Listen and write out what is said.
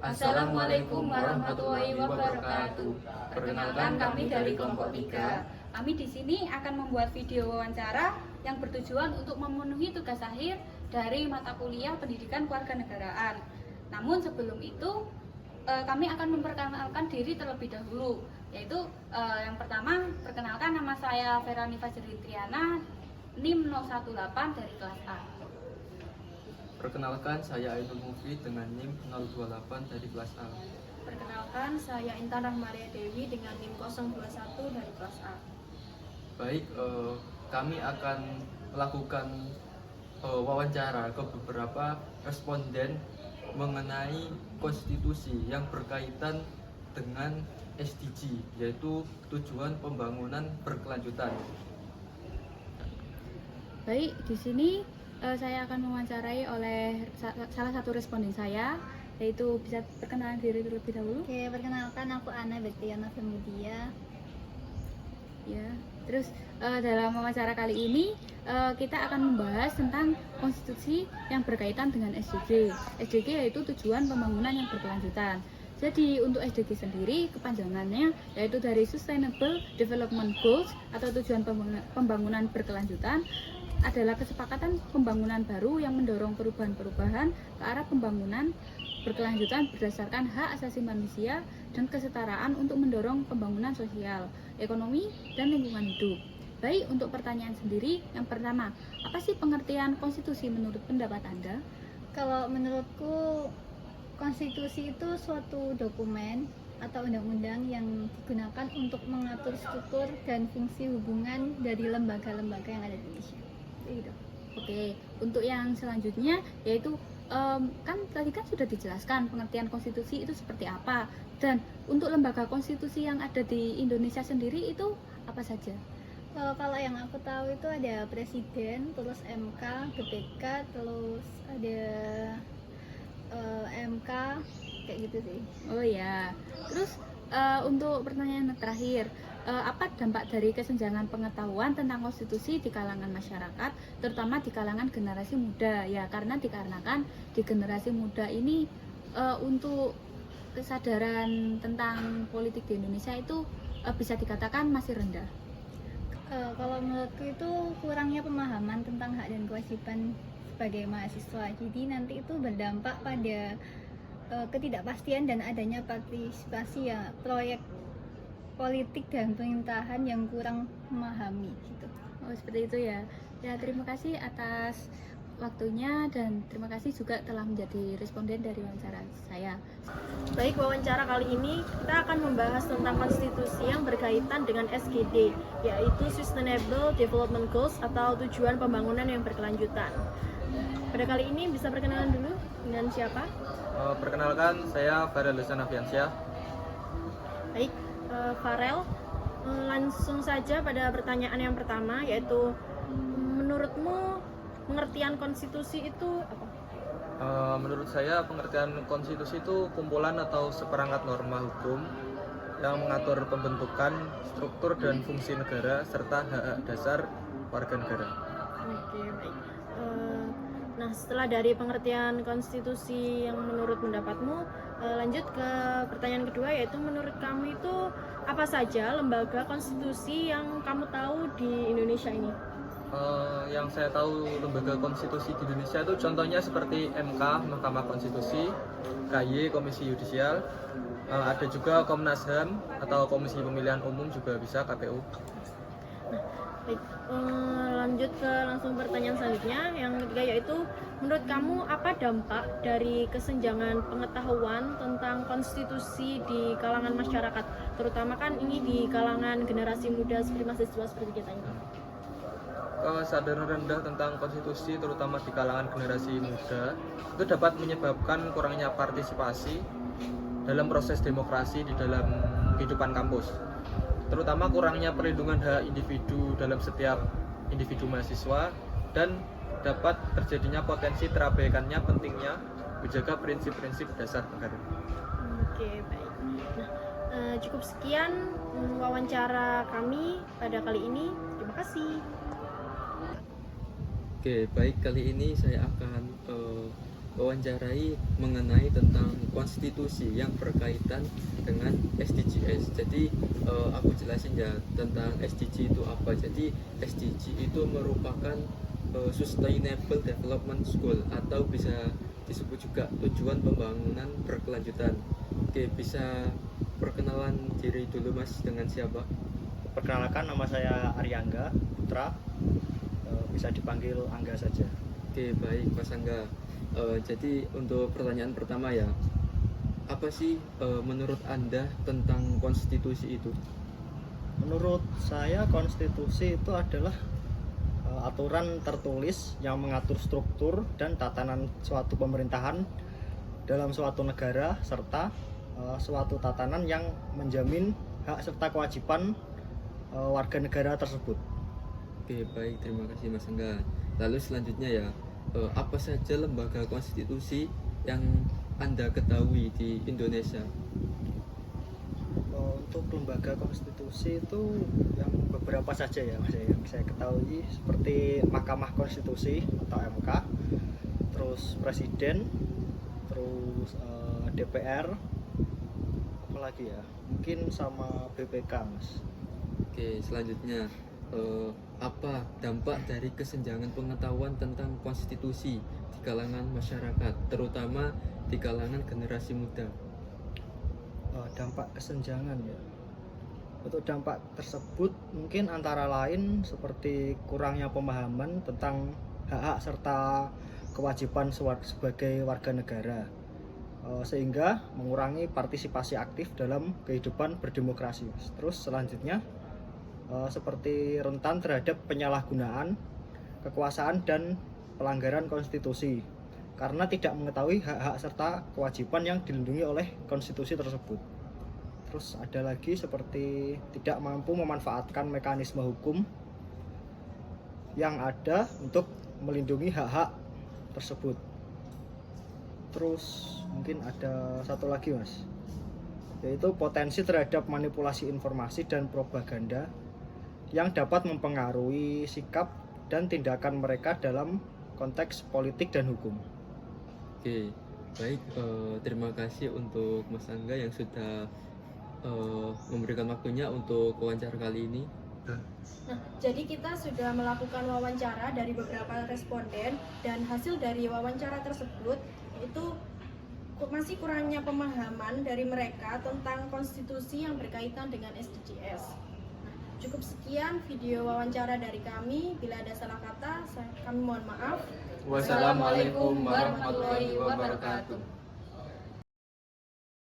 Assalamualaikum warahmatullahi wabarakatuh. Perkenalkan, kami dari kelompok 3. Kami di sini akan membuat video wawancara yang bertujuan untuk memenuhi tugas akhir dari mata kuliah Pendidikan Kewarganegaraan. Namun sebelum itu kami akan memperkenalkan diri terlebih dahulu, yaitu yang pertama, perkenalkan, nama saya Vera Nifa Triana, NIM 018 dari kelas A. Perkenalkan, saya Ainul Mufid dengan NIM 028 dari kelas A. Perkenalkan, saya Intan Rahmaria Dewi dengan NIM 021 dari kelas A. Baik, kami akan melakukan wawancara ke beberapa responden mengenai konstitusi yang berkaitan dengan SDG, yaitu tujuan pembangunan berkelanjutan. Baik, di sini saya akan mewawancarai oleh salah satu responden saya, yaitu bisa perkenalan diri terlebih dahulu. Oke, perkenalkan, aku Ana Bektiana Femudia. Ya, terus dalam wawancara kali ini kita akan membahas tentang konstitusi yang berkaitan dengan SDG. SDG yaitu tujuan pembangunan yang berkelanjutan. Jadi untuk SDG sendiri kepanjangannya yaitu dari Sustainable Development Goals atau tujuan pembangunan berkelanjutan adalah kesepakatan pembangunan baru yang mendorong perubahan-perubahan ke arah pembangunan berkelanjutan berdasarkan hak asasi manusia dan kesetaraan untuk mendorong pembangunan sosial, ekonomi, dan lingkungan hidup. Baik, untuk pertanyaan sendiri, yang pertama, apa sih pengertian konstitusi menurut pendapat Anda? Kalau menurutku, konstitusi itu suatu dokumen atau undang-undang yang digunakan untuk mengatur struktur dan fungsi hubungan dari lembaga-lembaga yang ada di Indonesia. Gitu. Oke, untuk yang selanjutnya yaitu kan tadi kan sudah dijelaskan pengertian konstitusi itu seperti apa, dan untuk lembaga konstitusi yang ada di Indonesia sendiri itu apa saja? Kalau yang aku tahu itu ada presiden, terus MK, BPK, terus ada MK, kayak gitu sih. Oh ya, terus untuk pertanyaan terakhir, apa dampak dari kesenjangan pengetahuan tentang konstitusi di kalangan masyarakat, terutama di kalangan generasi muda? Ya, dikarenakan di generasi muda ini untuk kesadaran tentang politik di Indonesia itu bisa dikatakan masih rendah. Kalau menurutku itu kurangnya pemahaman tentang hak dan kewajiban sebagai mahasiswa. Jadi nanti itu berdampak pada ketidakpastian dan adanya partisipasi ya proyek politik dan pemerintahan yang kurang memahami gitu. Oh, seperti itu ya. Ya, terima kasih atas waktunya dan terima kasih juga telah menjadi responden dari wawancara saya. Baik, wawancara kali ini kita akan membahas tentang konstitusi yang berkaitan dengan SDG, yaitu Sustainable Development Goals atau tujuan pembangunan yang berkelanjutan. Pada kali ini bisa perkenalan dulu dengan siapa? Perkenalkan, saya Farel Lucian Afiansyah. Baik, Farel, langsung saja pada pertanyaan yang pertama, yaitu menurutmu pengertian konstitusi itu apa? Menurut saya, pengertian konstitusi itu kumpulan atau seperangkat norma hukum yang mengatur pembentukan, struktur, dan fungsi negara serta hak-hak dasar warga negara. Oke, baik. Nah, setelah dari pengertian konstitusi yang menurut pendapatmu, lanjut ke pertanyaan kedua, yaitu menurut kamu itu apa saja lembaga konstitusi yang kamu tahu di Indonesia ini? Yang saya tahu lembaga konstitusi di Indonesia itu contohnya seperti MK, Mahkamah Konstitusi, KY, Komisi Yudisial, ada juga Komnas HAM atau Komisi Pemilihan Umum, juga bisa KPU. Baik, lanjut ke langsung pertanyaan selanjutnya, yang ketiga, yaitu menurut kamu apa dampak dari kesenjangan pengetahuan tentang konstitusi di kalangan masyarakat, terutama kan ini di kalangan generasi muda seperti mahasiswa seperti kita ini? Kesadaran rendah tentang konstitusi terutama di kalangan generasi muda itu dapat menyebabkan kurangnya partisipasi dalam proses demokrasi di dalam kehidupan kampus, terutama kurangnya perlindungan hak individu dalam setiap individu mahasiswa, dan dapat terjadinya potensi terabaikannya pentingnya menjaga prinsip-prinsip dasar negara. Oke, baik. Nah, cukup sekian wawancara kami pada kali ini. Terima kasih. Oke, baik, kali ini saya akan wawancarai mengenai tentang konstitusi yang berkaitan dengan SDGs. Jadi aku jelasin ya tentang SDG itu apa. Jadi SDG itu merupakan Sustainable Development Goal atau bisa disebut juga tujuan pembangunan berkelanjutan. Oke, bisa perkenalan diri dulu Mas, dengan siapa? Perkenalkan, nama saya Aryangga Putra, bisa dipanggil Angga saja. Oke, baik Mas Angga. Jadi untuk pertanyaan pertama ya, apa sih menurut Anda tentang konstitusi itu? Menurut saya konstitusi itu adalah aturan tertulis yang mengatur struktur dan tatanan suatu pemerintahan dalam suatu negara serta suatu tatanan yang menjamin hak serta kewajiban warga negara tersebut. Oke, baik, terima kasih Mas Angga. Lalu selanjutnya ya, apa saja lembaga konstitusi yang Anda ketahui di Indonesia? Untuk lembaga konstitusi itu yang beberapa saja ya Mas, yang saya ketahui, seperti Mahkamah Konstitusi atau MK, terus Presiden, terus DPR, apalagi ya, mungkin sama BPK Mas. Oke, selanjutnya apa dampak dari kesenjangan pengetahuan tentang konstitusi di kalangan masyarakat, terutama di kalangan generasi muda? Dampak kesenjangan ya. Untuk dampak tersebut mungkin antara lain seperti kurangnya pemahaman tentang hak-hak serta kewajiban sebagai warga negara, sehingga mengurangi partisipasi aktif dalam kehidupan berdemokrasi. Terus selanjutnya seperti rentan terhadap penyalahgunaan kekuasaan dan pelanggaran konstitusi karena tidak mengetahui hak-hak serta kewajiban yang dilindungi oleh konstitusi tersebut. Terus ada lagi seperti tidak mampu memanfaatkan mekanisme hukum yang ada untuk melindungi hak-hak tersebut. Terus mungkin ada satu lagi Mas, yaitu potensi terhadap manipulasi informasi dan propaganda yang dapat mempengaruhi sikap dan tindakan mereka dalam konteks politik dan hukum. Oke, baik, terima kasih untuk Mas Angga yang sudah memberikan waktunya untuk wawancara kali ini. Nah, jadi kita sudah melakukan wawancara dari beberapa responden dan hasil dari wawancara tersebut itu masih kurangnya pemahaman dari mereka tentang konstitusi yang berkaitan dengan SDGs. Nah, cukup sekian video wawancara dari kami. Bila ada salah kata, kami mohon maaf. Wassalamualaikum warahmatullahi wabarakatuh.